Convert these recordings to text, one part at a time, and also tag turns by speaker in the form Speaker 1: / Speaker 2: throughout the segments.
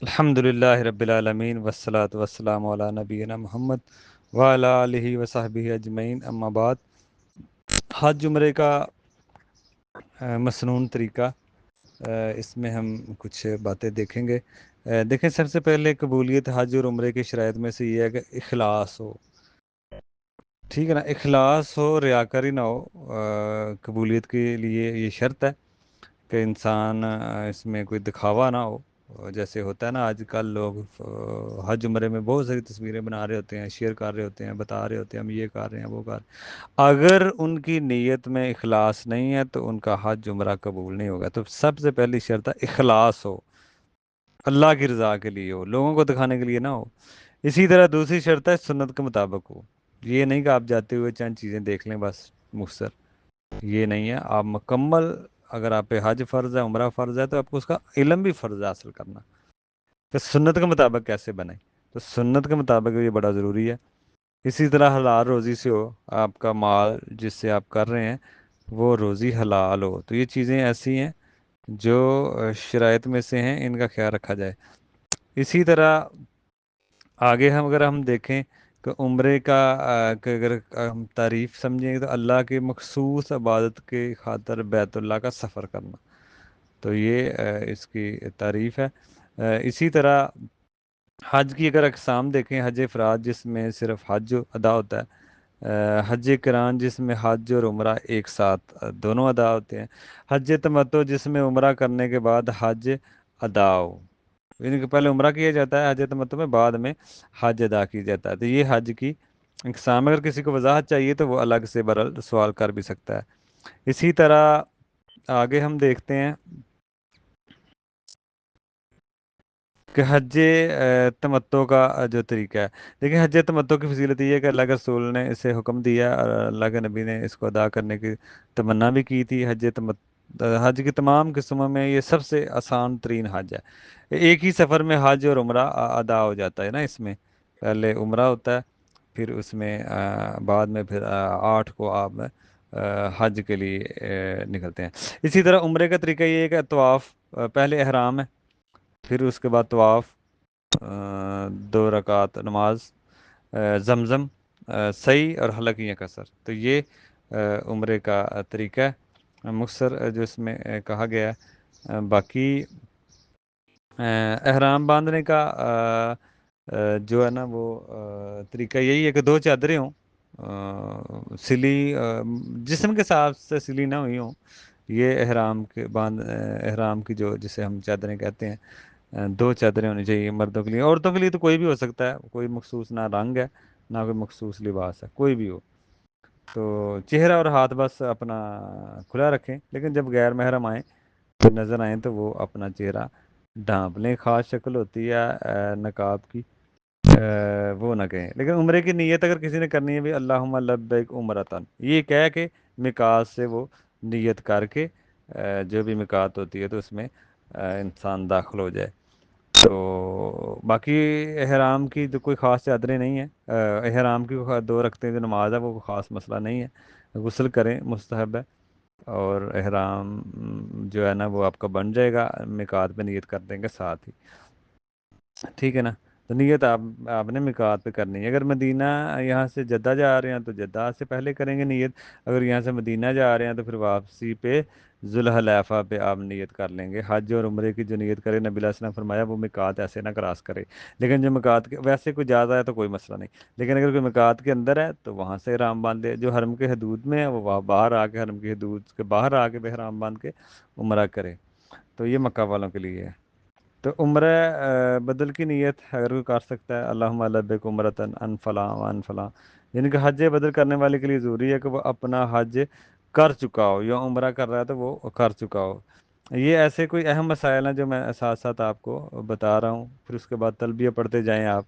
Speaker 1: الحمدللہ رب العالمین والصلاة والسلام علی نبینا محمد وعلی آلہ وصحبہ اجمعین، اما بعد۔ حج عمرے کا مسنون طریقہ، اس میں ہم کچھ باتیں دیکھیں گے۔ دیکھیں، سب سے پہلے قبولیت حج اور عمرے کی شرائط میں سے یہ ہے کہ اخلاص ہو، ٹھیک ہے نا، اخلاص ہو، ریاکاری نہ ہو۔ قبولیت کے لیے یہ شرط ہے کہ انسان اس میں کوئی دکھاوا نہ ہو، جیسے ہوتا ہے نا آج کل لوگ حج عمرے میں بہت ساری تصویریں بنا رہے ہوتے ہیں، شیئر کر رہے ہوتے ہیں، بتا رہے ہوتے ہیں ہم یہ کر رہے ہیں وہ کر رہے ہیں۔ اگر ان کی نیت میں اخلاص نہیں ہے تو ان کا حج عمرہ قبول نہیں ہوگا۔ تو سب سے پہلی شرط ہے اخلاص ہو، اللہ کی رضا کے لیے ہو، لوگوں کو دکھانے کے لیے نہ ہو۔ اسی طرح دوسری شرط ہے سنت کے مطابق ہو، یہ نہیں کہ آپ جاتے ہوئے چند چیزیں دیکھ لیں بس مختصر، یہ نہیں ہے۔ آپ مکمل، اگر آپ پہ حج فرض ہے، عمرہ فرض ہے، تو آپ کو اس کا علم بھی فرض ہے حاصل کرنا کہ سنت کے مطابق کیسے بنے۔ تو سنت کے مطابق یہ بڑا ضروری ہے۔ اسی طرح حلال روزی سے ہو، آپ کا مال جس سے آپ کر رہے ہیں وہ روزی حلال ہو۔ تو یہ چیزیں ایسی ہیں جو شرائط میں سے ہیں، ان کا خیال رکھا جائے۔ اسی طرح آگے اگر ہم دیکھیں کہ عمرے کا کہ اگر ہم تعریف سمجھیں گے تو اللہ کی مخصوص عبادت کی خاطر بیت اللہ کا سفر کرنا، تو یہ اس کی تعریف ہے۔ اسی طرح حج کی اگر اقسام دیکھیں، حج افراد جس میں صرف حج ادا ہوتا ہے، حج قران جس میں حج اور عمرہ ایک ساتھ دونوں ادا ہوتے ہیں، حج تمتع جس میں عمرہ کرنے کے بعد حج ادا ہو، یعنی کہ پہلے عمرہ کیا جاتا ہے حج تمتع میں، بعد میں حج ادا کی جاتا ہے۔ تو یہ حج کی اقسام، اگر کسی کو وضاحت چاہیے تو وہ الگ سے برل سوال کر بھی سکتا ہے۔ اسی طرح آگے ہم دیکھتے ہیں کہ حج تمتع کا جو طریقہ ہے، لیکن حج تمتع کی فضیلت یہ ہے کہ اللہ کے رسول نے اسے حکم دیا اور اللہ کے نبی نے اس کو ادا کرنے کی تمنا بھی کی تھی۔ حج کی تمام قسموں میں یہ سب سے آسان ترین حج ہے۔ ایک ہی سفر میں حج اور عمرہ ادا ہو جاتا ہے نا، اس میں پہلے عمرہ ہوتا ہے، پھر اس میں بعد میں پھر 8 کو آپ حج کے لیے نکلتے ہیں۔ اسی طرح عمرے کا طریقہ یہ ہے کہ طواف، پہلے احرام ہے، پھر اس کے بعد طواف، 2 رکعت نماز، زمزم، سعی اور حلقیہ قصر۔ تو یہ عمرے کا طریقہ ہے مختصر جو اس میں کہا گیا ہے۔ باقی احرام باندھنے کا جو ہے نا وہ طریقہ یہی ہے کہ 2 چادریں ہوں، سلی، جسم کے ساتھ سے سلی نہ ہوئی ہوں۔ یہ احرام کی جو جسے ہم چادریں کہتے ہیں، 2 چادریں ہونی چاہیے مردوں کے لیے۔ عورتوں کے لیے تو کوئی بھی ہو سکتا ہے، کوئی مخصوص نہ رنگ ہے نہ کوئی مخصوص لباس ہے، کوئی بھی ہو۔ تو چہرہ اور ہاتھ بس اپنا کھلا رکھیں، لیکن جب غیر محرم آئیں تو نظر آئیں تو وہ اپنا چہرہ ڈھانپ لیں۔ خاص شکل ہوتی ہے نقاب کی، وہ نہ کہیں۔ لیکن عمرے کی نیت اگر کسی نے کرنی ہے بھی، اللہم لبیک عمرتن، یہ کہہ کے میقات سے وہ نیت کر کے جو بھی میقات ہوتی ہے تو اس میں انسان داخل ہو جائے۔ تو باقی احرام کی تو کوئی خاص چادریں نہیں ہیں، احرام کی 2 رکعتیں جو نماز ہے وہ کوئی خاص مسئلہ نہیں ہے، غسل کریں مستحب ہے، اور احرام جو ہے نا وہ آپ کا بن جائے گا میقات پہ نیت کر دیں گے ساتھ ہی، ٹھیک ہے نا۔ تو نیت آپ نے میقات پہ کرنی ہے۔ اگر مدینہ یہاں سے جدہ جا رہے ہیں تو جدہ سے پہلے کریں گے نیت، اگر یہاں سے مدینہ جا رہے ہیں تو پھر واپسی پہ ذوالحلیفہ پہ آپ نیت کر لیں گے۔ حج اور عمرے کی جو نیت کرے، نبی علیہ السلام نے فرمایا وہ میقات ایسے نہ کراس کرے، لیکن جو میقات کے ویسے کوئی زیادہ ہے تو کوئی مسئلہ نہیں، لیکن اگر کوئی میقات کے اندر ہے تو وہاں سے احرام باندھ لے۔ جو حرم کے حدود میں ہے وہ وہاں باہر آ کے، حرم کی حدود کے باہر آ کے احرام باندھ کے عمرہ کرے۔ تو یہ مکہ والوں کے لیے ہے۔ تو عمرہ بدل کی نیت اگر کوئی کر سکتا ہے، اللہم لبیک عمرتن ان فلاں و ان فلاں، یعنی کہ حج بدل کرنے والے کے لیے ضروری ہے کہ وہ اپنا حج کر چکا ہو، یا عمرہ کر رہا ہے تو وہ کر چکا ہو۔ یہ ایسے کوئی اہم مسائل ہیں جو میں ساتھ ساتھ آپ کو بتا رہا ہوں، پھر اس کے بعد تلبیہ پڑھتے جائیں آپ،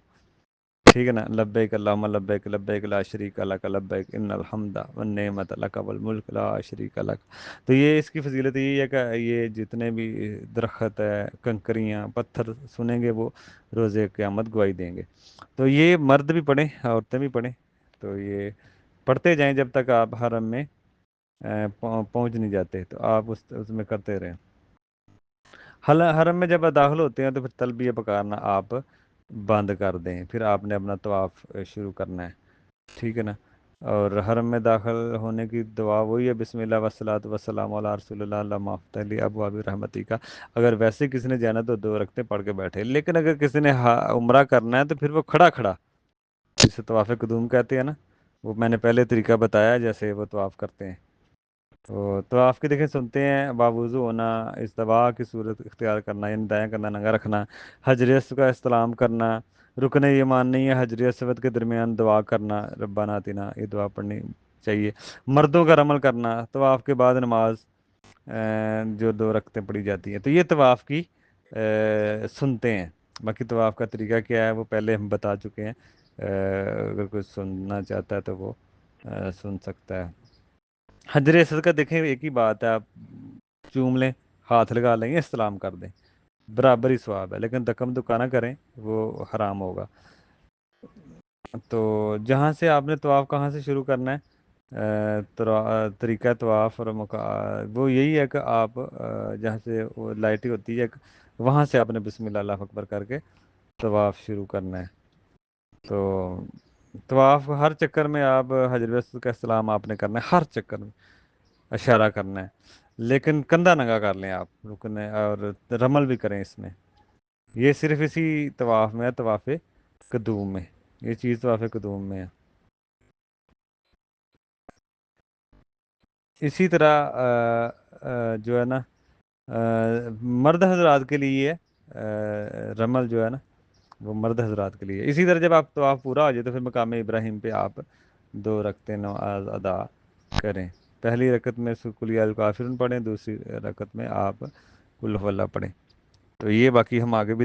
Speaker 1: ٹھیک ہے نا۔ لبیک اللہم لبیک لبیک لا شریک لک لبیک ان الحمد والنعمت لک والملک لا شریک لک۔ تو یہ اس کی فضیلت یہ ہے کہ یہ جتنے بھی درخت ہے، کنکریاں، پتھر سنیں گے وہ روزے قیامت گواہی دیں گے۔ تو یہ مرد بھی پڑھیں، عورتیں بھی پڑھیں، تو یہ پڑھتے جائیں جب تک آپ حرم میں پہنچ نہیں جاتے، تو آپ اس میں کرتے رہیں۔ حرم میں جب آپ داخل ہوتے ہیں تو پھر تلبیہ پکارنا آپ بند کر دیں، پھر آپ نے اپنا طواف شروع کرنا ہے، ٹھیک ہے نا؟ اور حرم میں داخل ہونے کی دعا وہی ہے، بسم اللہ والصلاۃ والسلام علی رسول اللہ اللہم افتح لی ابواب رحمتی کا۔ اگر ویسے کسی نے جانا تو 2 رکعتیں پڑھ کے بیٹھے، لیکن اگر کسی نے عمرہ کرنا ہے تو پھر وہ کھڑا کھڑا، جسے طواف قدوم کہتے ہیں نا، وہ میں نے پہلے طریقہ بتایا جیسے وہ طواف کرتے ہیں۔ تو طواف کی دیکھیں سنتے ہیں، باوضو ہونا، استوا کی صورت اختیار کرنا یعنی دایاں کندھا ننگا رکھنا، حجر اسود کا استلام کرنا، رکن ایمان نہیں ہے حجر اسود کے درمیان دعا کرنا، ربنا آتنا، یہ دعا پڑھنی چاہیے۔ مردوں کا عمل کرنا، طواف کے بعد نماز جو 2 رکعتیں پڑھی جاتی ہیں، تو یہ طواف کی سنتے ہیں۔ باقی طواف کا طریقہ کیا ہے وہ پہلے ہم بتا چکے ہیں، اگر کوئی سننا چاہتا ہے تو وہ سن سکتا ہے۔ حجر اسود کا دیکھیں ایک ہی بات ہے، آپ چوم لیں، ہاتھ لگا لیں یا استلام کر دیں، برابر ہی ثواب ہے، لیکن دکم دکا نہ کریں، وہ حرام ہوگا۔ تو جہاں سے آپ نے طواف کہاں سے شروع کرنا ہے، طریقہ طواف اور وہ یہی ہے کہ آپ جہاں سے وہ لائٹی ہوتی ہے وہاں سے آپ نے بسم اللہ اللہ اکبر کر کے طواف شروع کرنا ہے۔ تو طواف ہر چکر میں آپ حجر اسود کا استلام آپ نے کرنا ہے، ہر چکر میں اشارہ کرنا ہے، لیکن کندھا ننگا کر لیں آپ، رکنے اور رمل بھی کریں اس میں، یہ صرف اسی طواف میں ہے، طواف قدوم میں، یہ چیز طواف قدوم میں ہے۔ اسی طرح جو ہے نا مرد حضرات کے لیے رمل جو ہے نا وہ مرد حضرات کے لیے۔ اسی طرح جب آپ طواف پورا ہو جائے تو پھر مقام ابراہیم پہ آپ 2 رکعتیں نماز ادا کریں، پہلی رکعت میں قل یا الکافرون پڑھیں، دوسری رکعت میں آپ قل هو اللہ پڑھیں۔ تو یہ باقی ہم آگے بھی